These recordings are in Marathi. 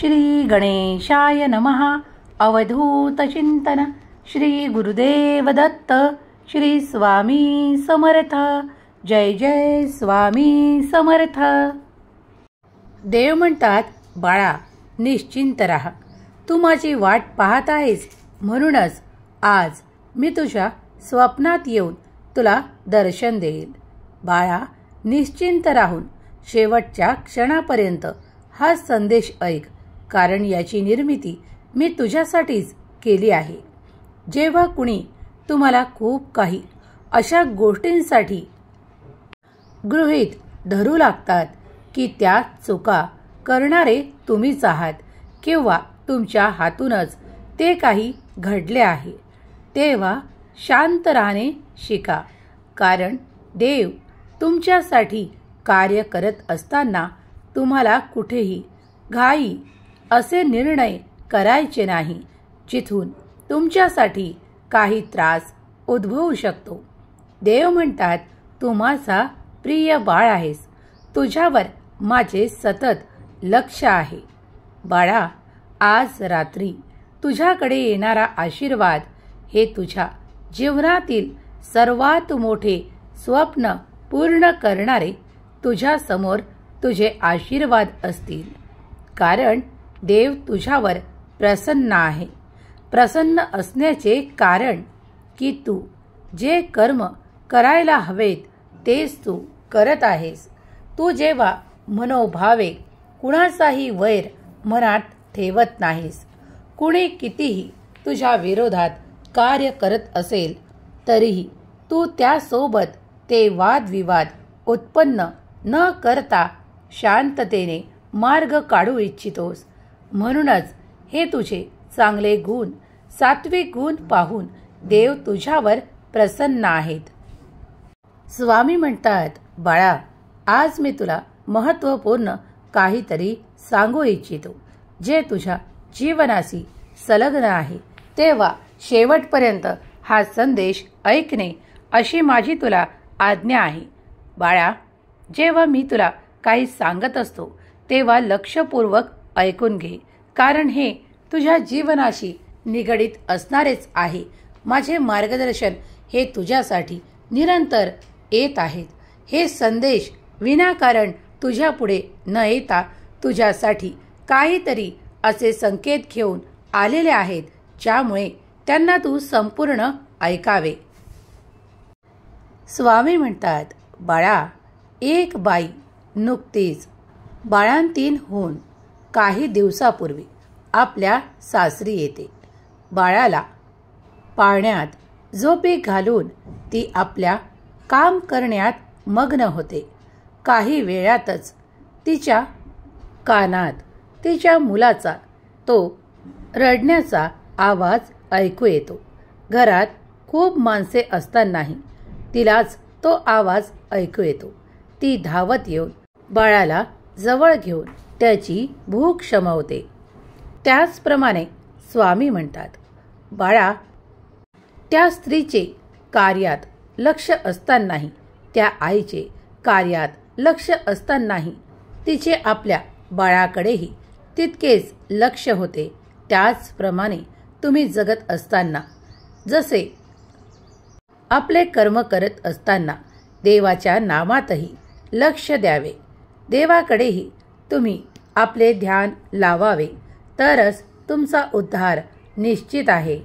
श्री गणेशाय नमः. अवधूत चिंतन. श्री गुरुदेव दत्त. श्री स्वामी समर्थ. जय जय स्वामी समर्थ. देव म्हणतात, बाळा निश्चिंत राहा. तू माझी वाट पाहत आहेस, म्हणूनच आज मी तुझ्या स्वप्नात येऊन तुला दर्शन देईल. बाळा निश्चिंत राहून शेवटच्या क्षणापर्यंत हा संदेश ऐक, कारण याची निर्मिती मी तुझ्यासाठीच केली आहे. जेव्हा कुणी तुम्हाला खूप काही अशा गोष्टींसाठी गृहीत धरू लागतात की त्या चुका करणारे तुम्हीच आहात किंवा तुमच्या हातूनच ते काही घडले आहे, तेव्हा शांत राहणे शिका. कारण देव तुमच्यासाठी कार्य करत असताना तुम्हाला कुठेही घाई असे निर्णय करायचे नाही, जिथून तुमच्यासाठी काही त्रास उद्भवू शकतो. देव म्हणतात, तू माझा प्रिय बाळ आहेस. तुझ्यावर माझे सतत लक्ष आहे. बाळा, आज रात्री तुझ्याकडे येणारा आशीर्वाद हे तुझ्या जीवनातील सर्वात मोठे स्वप्न पूर्ण करणारे तुझ्या समोर तुझे आशीर्वाद असतील. कारण देव तुझ्यावर प्रसन्न आहे. प्रसन्न असण्याचे कारण की तू जे कर्म करायला हवेत तेच तू करत आहेस. तू जेव्हा मनोभावे कुणाचाही वैर मनात ठेवत नाहीस. कुणी कितीही तुझ्या विरोधात कार्य करत असेल तरीही तू त्यासोबत ते वादविवाद उत्पन्न न करता शांततेने मार्ग काढू इच्छितोस. म्हणूनच हे तुझे चांगले गुण, सात्विक गुण पाहून देव तुझ्यावर प्रसन्न आहेत. स्वामी म्हणतात, बाळा आज मी तुला महत्त्वपूर्ण काहीतरी सांगू इच्छितो, जे तुझ्या जीवनाशी संलग्न आहे. तेव्हा शेवटपर्यंत हा संदेश ऐकणे अशी माझी तुला आज्ञा आहे. बाळा, जेव्हा मी तुला काही सांगत असतो तेव्हा लक्षपूर्वक ऐकून घे, कारण हे तुझ्या जीवनाशी निगडीत असणारेच आहे. माझे मार्गदर्शन हे तुझ्यासाठी निरंतर येत आहेत. हे संदेश विनाकारण तुझ्या पुढे न येता तुझ्यासाठी काहीतरी असे संकेत घेऊन आलेले आहेत, ज्यामुळे त्यांना तू संपूर्ण ऐकावे. स्वामी म्हणतात, बाळा एक बाई नुकतीच बाळंतीण होऊन काही दिवसापूर्वी आपल्या सासरी येते. बाळाला पाळण्यात झोपी घालून ती आपल्या काम करण्यात मग्न होते. काही वेळातच तिच्या कानात तिच्या मुलाचा तो रडण्याचा आवाज ऐकू येतो. घरात खूप माणसे असतानाही तिलाच तो आवाज ऐकू येतो. ती धावत येऊन बाळाला जवळ घेऊन त्याची भूक शमवते. त्याचप्रमाणे स्वामी म्हणतात, बाळा त्या स्त्रीचे कार्यात लक्ष असतानाही, त्या आईचे कार्यात लक्ष असतानाही तिचे आपल्या बाळाकडेही तितकेच लक्ष होते. त्याचप्रमाणे तुम्ही जगत असताना जसे आपले कर्म करत असताना देवाच्या नामातही लक्ष द्यावे. देवाकडेही तुम्ही आपले ध्यान लावावे, तरच तुमचा उद्धार निश्चित आहे.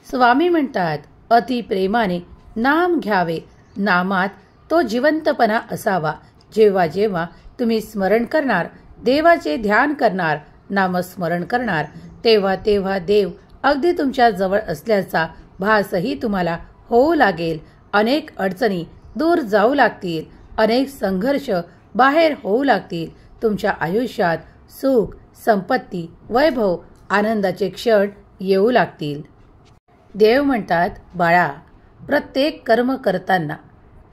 स्वामी म्हणतात, अति प्रेमाने नाम घ्यावे. नामात तो जिवंतपणा असावा. जेव्हा जेव्हा तुम्ही स्मरण करणार, देवाचे ध्यान करणार, नामस्मरण करणार, तेव्हा तेव्हा देव अगदी तुमच्या जवळ असल्याचा भासही तुम्हाला होऊ लागेल. अनेक अडचणी दूर जाऊ लागतील. अनेक संघर्ष बाहेर होऊ लागतील. तुमच्या आयुष्यात सुख, संपत्ती, वैभव, आनंदाचे क्षण येऊ लागतील. देव म्हणतात, बाळा प्रत्येक कर्म करताना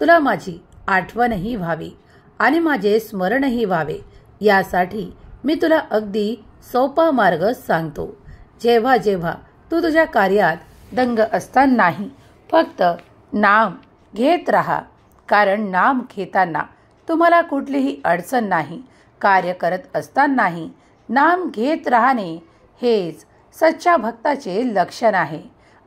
तुला माझी आठवणही व्हावी आणि माझे स्मरणही व्हावे, यासाठी मी तुला अगदी सोपा मार्ग सांगतो. जेव्हा जेव्हा तू तुझ्या कार्यात दंग असतानाही फक्त नाम घेत राहा, कारण नाम घेताना तुम्हाला कुठलीही अडचण नाही. कार्य करत असतानाही नाम घेत राहणे हेच सच्च्या भक्ताचे लक्षण आहे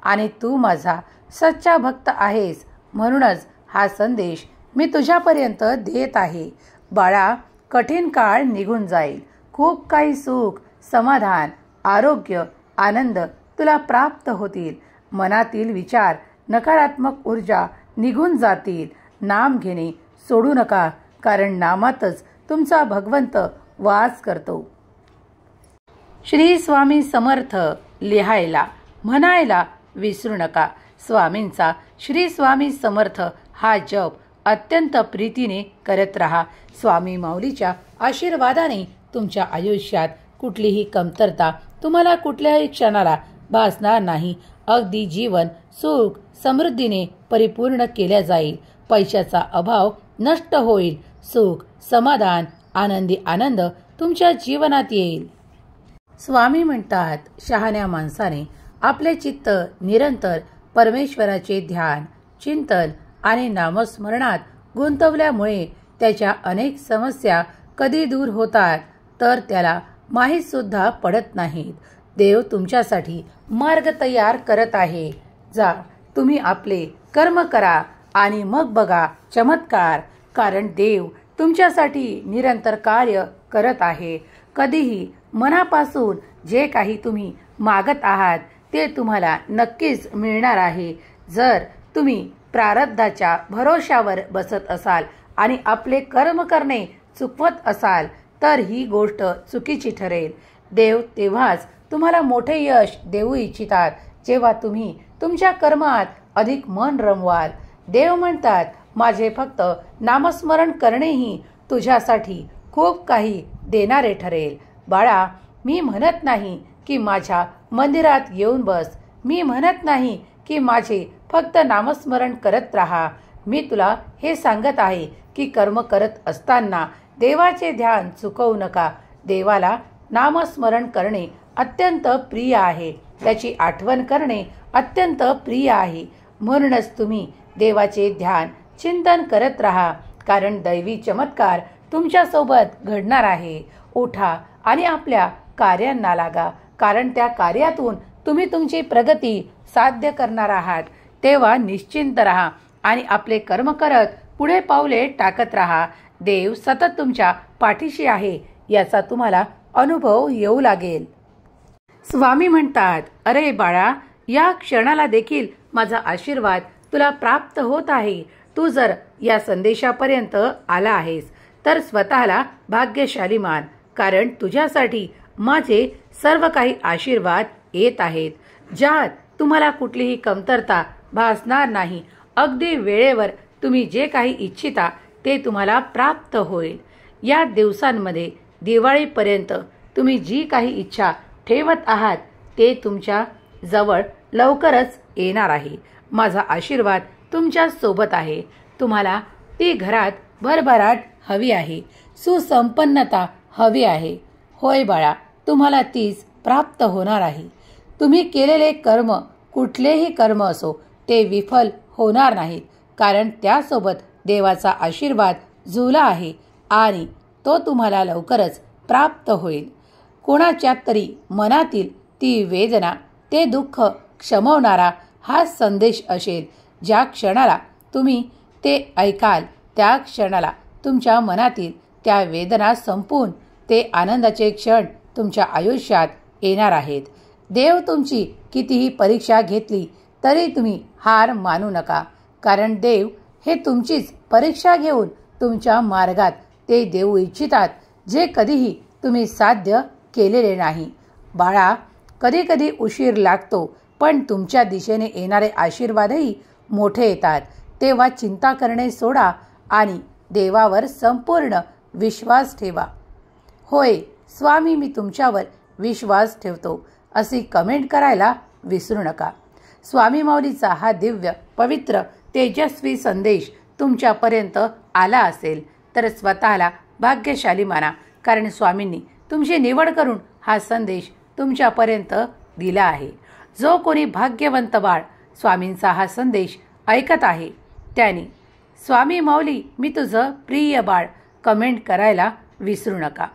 आणि तू माझा सच्चा भक्त आहेस, म्हणूनच हा संदेश मी तुझ्यापर्यंत देत आहे. बाळा, कठीण काळ निघून जाईल. खूप काही सुख, समाधान, आरोग्य, आनंद तुला प्राप्त होतील. मनातील विचार, नकारात्मक ऊर्जा निघून जातील. नाम घेणे सोडू नका, कारण नामातच तुमचा भगवंत वास करतो. श्री स्वामी समर्थ लिहायला म्हणायला विसरू नका. स्वामींचा श्री स्वामी समर्थ हा जप अत्यंत प्रीतीने करत राहा. स्वामी माऊलीच्या आशीर्वादाने तुमच्या आयुष्यात कुठलीही कमतरता तुम्हाला कुठल्याही क्षणाला भासणार नाही. अगदी जीवन सुख समृद्धीने परिपूर्ण केल्या जाईल. पैशाचा अभाव नष्ट होईल. सुख, समाधान, आनंदी आनंद तुमच्या जीवनात येईल. स्वामी म्हणतात, शहाण्या माणसाने आपले चित्त निरंतर परमेश्वराचे ध्यान, चिंतन आणि नामस्मरणात गुंतवल्यामुळे त्याच्या अनेक समस्या कधी दूर होतात तर त्याला माहीत सुद्धा पडत नाहीत. देव तुमच्यासाठी मार्ग तयार करत आहे. जा, तुम्ही आपले कर्म करा आणि मग बघा चमत्कार. कारण देव तुमच्यासाठी निरंतर कार्य करत आहे. कधीही मनापासून जे काही तुम्ही मागत आहात ते तुम्हाला नक्कीच मिळणार आहे. जर तुम्ही प्रारब्धाच्या भरोशावर बसत असाल आणि आपले कर्म करणे चुकवत असाल तर ही गोष्ट चुकीची ठरेल. देव तेव्हाच तुम्हाला मोठे यश देऊ इच्छितात जेव्हा तुम्ही तुमच्या कर्मात अधिक मन रमवाल. देव म्हणतात, माझे फक्त नामस्मरण करणेही तुझ्यासाठी खूप काही देणारे ठरेल. बाळा, मी म्हणत नाही की माझ्या मंदिरात येऊन बस. मी म्हणत नाही की माझे फक्त नामस्मरण करत राहा. मी तुला हे सांगत आहे की कर्म करत असताना देवाचे ध्यान चुकवू नका. देवाला नामस्मरण करणे अत्यंत प्रिय आहे. त्याची आठवण करणे अत्यंत प्रिय आहे. म्हणूनच तुम्ही देवाचे ध्यान, चिंतन करत राहा. कारण दैवी चमत्कार तुमच्यासोबत घडणार आहे. उठा आणि आपल्या कार्यांना लागा. कारण त्या कार्यातून तुम्ही तुमची प्रगती साध्य करणार आहात. तेव्हा निश्चिंत राहा आणि आपले कर्म करत पुढे पावले टाकत राहा. देव सतत तुमच्या पाठीशी आहे याचा तुम्हाला अनुभव येऊ लागेल. स्वामी म्हणतात, अरे बाळा, या क्षणाला देखील माझा आशीर्वाद तुला प्राप्त होत आहे. तू जर या संदेशापर्यंत आला आहेस तर स्वतःला भाग्यशाली मान. कारण तुझ्यासाठी माझे सर्व काही आशीर्वाद येत आहेत, ज्यात तुम्हाला कुठलीही कमतरता भासणार नाही. अगदी वेळेवर तुम्ही जे काही इच्छिता ते तुम्हाला प्राप्त होईल. या दिवसांमध्ये दिवाळीपर्यंत तुम्ही जी काही इच्छा ठेवत आहात ते तुमच्या जवळ लवकरच येणार आहे. माझा आशीर्वाद तुमच्या सोबत आहे. तुम्हाला ती घरात भरभराट हवी आहे, सुसंपन्नता हवी आहे. होय बाळा, तुम्हाला तीच प्राप्त होणार आहे. तुम्ही केलेले कर्म, कुठलेही कर्म असो, ते विफल होणार नाहीत. कारण त्यासोबत देवाचा आशीर्वाद जुळला आहे आणि तो तुम्हाला लवकरच प्राप्त होईल. कोणाच्या तरी मनातील ती वेदना, ते दुःख क्षमवणारा हा संदेश असेल. ज्या क्षणाला तुम्ही ते ऐकाल त्या क्षणाला तुमच्या मनातील त्या वेदना संपून ते आनंदाचे क्षण तुमच्या आयुष्यात येणार आहेत. देव तुमची कितीही परीक्षा घेतली तरी तुम्ही हार मानू नका. कारण देव हे तुमचीच परीक्षा घेऊन तुमच्या मार्गात ते देऊ इच्छितात जे कधीही तुम्ही साध्य केलेले नाही. बाळा, कधी कधी उशीर लागतो, पण तुमच्या दिशेने येणारे आशीर्वादही मोठे येतात. तेव्हा चिंता करणे सोडा आणि देवावर संपूर्ण विश्वास ठेवा. होय स्वामी, मी तुमच्यावर विश्वास ठेवतो अशी कमेंट करायला विसरू नका. स्वामी माऊलीचा हा दिव्य, पवित्र, तेजस्वी संदेश तुमच्यापर्यंत आला असेल तर स्वतःला भाग्यशाली माना. कारण स्वामींनी तुमची निवड करून हा संदेश तुमच्यापर्यंत दिला आहे. जो कोणी भाग्यवंत बाळ स्वामींचा हा संदेश ऐकत आहे त्याने स्वामी माऊली मी तुझं प्रिय बाळ कमेंट करायला विसरू नका.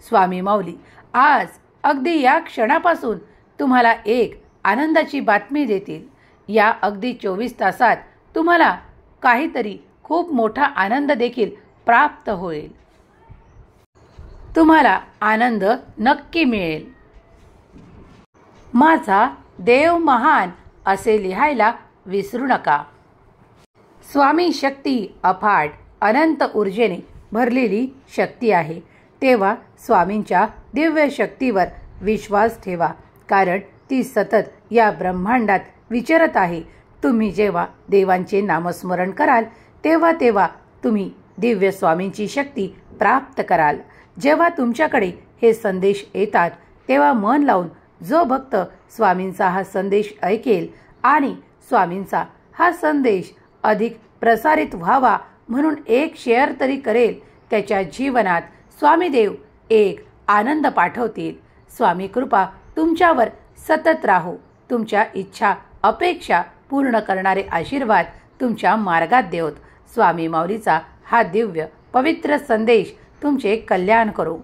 स्वामी माऊली आज अगदी या क्षणापासून तुम्हाला एक आनंदाची बातमी देतील. या अगदी 24 तासात तुम्हाला काहीतरी खूप मोठा आनंद देखील प्राप्त होईल. तुम्हाला आनंद नक्की मिळेल. माझा देव महान असे लिहायला विसरू नका. स्वामी शक्ती अफाट अनंत ऊर्जेने भरलेली शक्ती आहे. तेव्हा स्वामींच्या दिव्य शक्तीवर विश्वास ठेवा, कारण ती सतत या ब्रह्मांडात विचरत आहे. तुम्ही जेव्हा देवांचे नामस्मरण कराल तेव्हा तेव्हा तुम्ही दिव्य स्वामींची शक्ती प्राप्त कराल. जेव्हा तुमच्याकडे हे संदेश येतात तेव्हा मन लावून जो भक्त स्वामींचा हा संदेश ऐकेल आणि स्वामींचा हा संदेश अधिक प्रसारित व्हावा म्हणून एक शेअर तरी करेल, त्याच्या जीवनात स्वामीदेव एक आनंद पाठवतील. स्वामी कृपा तुमच्यावर सतत राहो. तुमच्या इच्छा अपेक्षा पूर्ण करणारे आशीर्वाद तुमच्या मार्गात देवत. स्वामी माऊलीचा हा दिव्य पवित्र संदेश तुमचे कल्याण करो.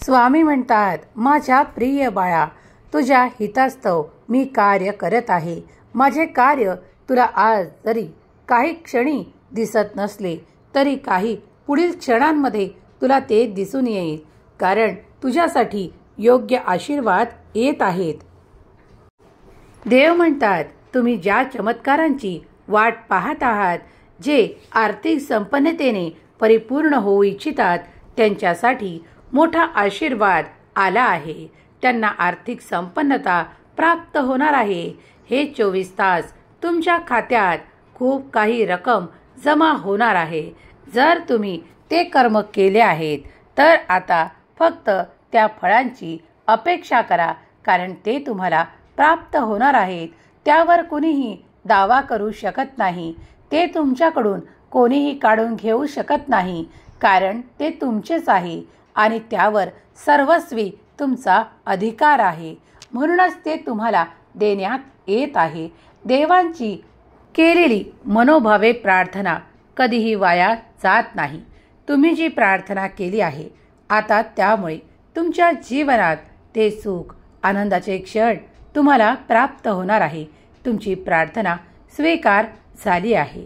स्वामी म्हणतात, माझ्या प्रिय बाळा, तुझ्या हितास्तव मी कार्य करत आहे. माझे कार्य तुला आज जरी काही क्षणी दिसत नसले तरी काही पुढील क्षणांमध्ये तुला ते दिसून येईल, कारण तुझ्यासाठी योग्य आशीर्वाद येत आहेत. देव म्हणतात, तुम्ही ज्या चमत्कारांची वाट पाहत आहात, जे आर्थिक संपन्नतेने परिपूर्ण होऊ इच्छितात, त्यांच्यासाठी मोठा आशीर्वाद आला आहे. त्यांना आर्थिक संपन्नता प्राप्त होणार आहे. हे 24 तास तुमच्या खात्यात खूप काही रक्कम जमा होणार आहे. जर तुम्ही ते कर्म केले आहेत तर आता फक्त त्या फळांची अपेक्षा करा, कारण ते तुम्हाला प्राप्त होणार आहेत. त्यावर कोणीही दावा करू शकत नाही. ते तुमच्याकडून कोणीही काढून घेऊ शकत नाही, कारण ते तुमचेच आहे आणि त्यावर सर्वस्वी तुमचा अधिकार आहे. म्हणूनच ते तुम्हाला देण्यात येत आहे. देवांची केलेली मनोभावे प्रार्थना कधीही वाया जात नाही. तुम्ही जी प्रार्थना केली आहे आता त्यामुळे तुमच्या जीवनात ते सुख आनंदाचे क्षण तुम्हाला प्राप्त होणार आहे. तुमची प्रार्थना स्वीकार झाली आहे.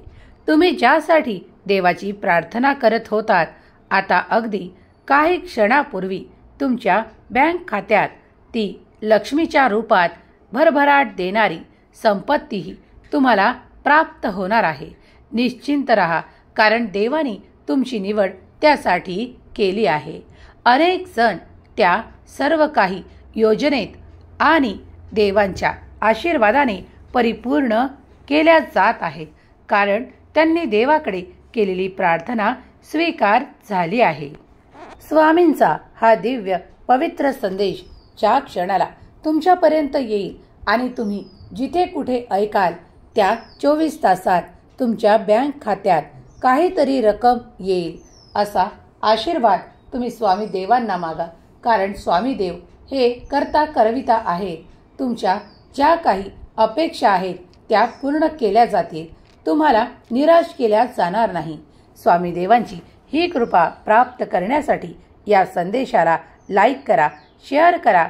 तुम्ही ज्यासाठी देवाची प्रार्थना करत होतात, आता अगदी काही क्षणापूर्वी तुमच्या बँक खात्यात ती लक्ष्मीच्या रूपात भरभराट देणारी संपत्तीही तुम्हाला प्राप्त होणार आहे. निश्चिंत रहा, कारण देवाने तुमची निवड त्यासाठी केली आहे. अनेक जण त्या सर्व काही योजनेत आणि देवांच्या आशीर्वादाने परिपूर्ण केल्या जात आहेत, कारण त्यांनी देवाकडे केलेली प्रार्थना स्वीकार झाली आहे. स्वामींचा हा दिव्य पवित्र संदेश ज्या क्षणाला तुमच्यापर्यंत येईल आणि तुम्ही जिथे कुठे ऐकाल त्या 24 तासात तुमच्या बँक खात्यात काहीतरी रक्कम येईल, असा आशीर्वाद तुम्ही स्वामी देवांना मागा, कारण स्वामी देव हे करता करविता आहे. तुमच्या ज्या काही अपेक्षा आहेत त्या पूर्ण केल्या जातील. तुम्हाला निराश केल्या जाणार नाही. स्वामी देवांची ही कृपा प्राप्त करण्यासाठी या संदेशाला लाईक करा, शेअर करा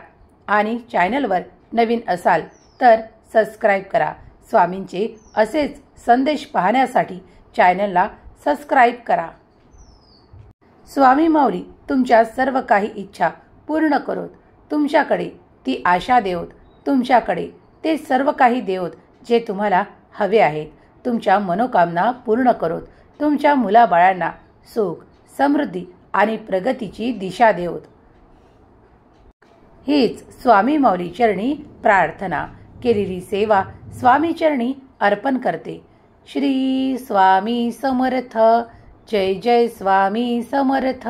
आणि चॅनलवर नवीन असाल तर सबस्क्राईब करा. स्वामींचे असेच संदेश पाहण्यासाठी चॅनलला सबस्क्राईब करा. स्वामी माऊली तुमच्या सर्व काही इच्छा पूर्ण करोत. तुमच्याकडे ती आशा देवत, तुमच्याकडे ते सर्व काही देवत जे तुम्हाला हवे आहेत. तुमच्या मनोकामना पूर्ण करोत. तुमच्या मुलाबाळांना सुख, समृद्धी आणि प्रगतीची दिशा देवत. हीच स्वामी माऊली चरणी प्रार्थना. केलेली सेवा स्वामी चरणी अर्पण करते. श्री स्वामी समर्थ. जय जय स्वामी समर्थ.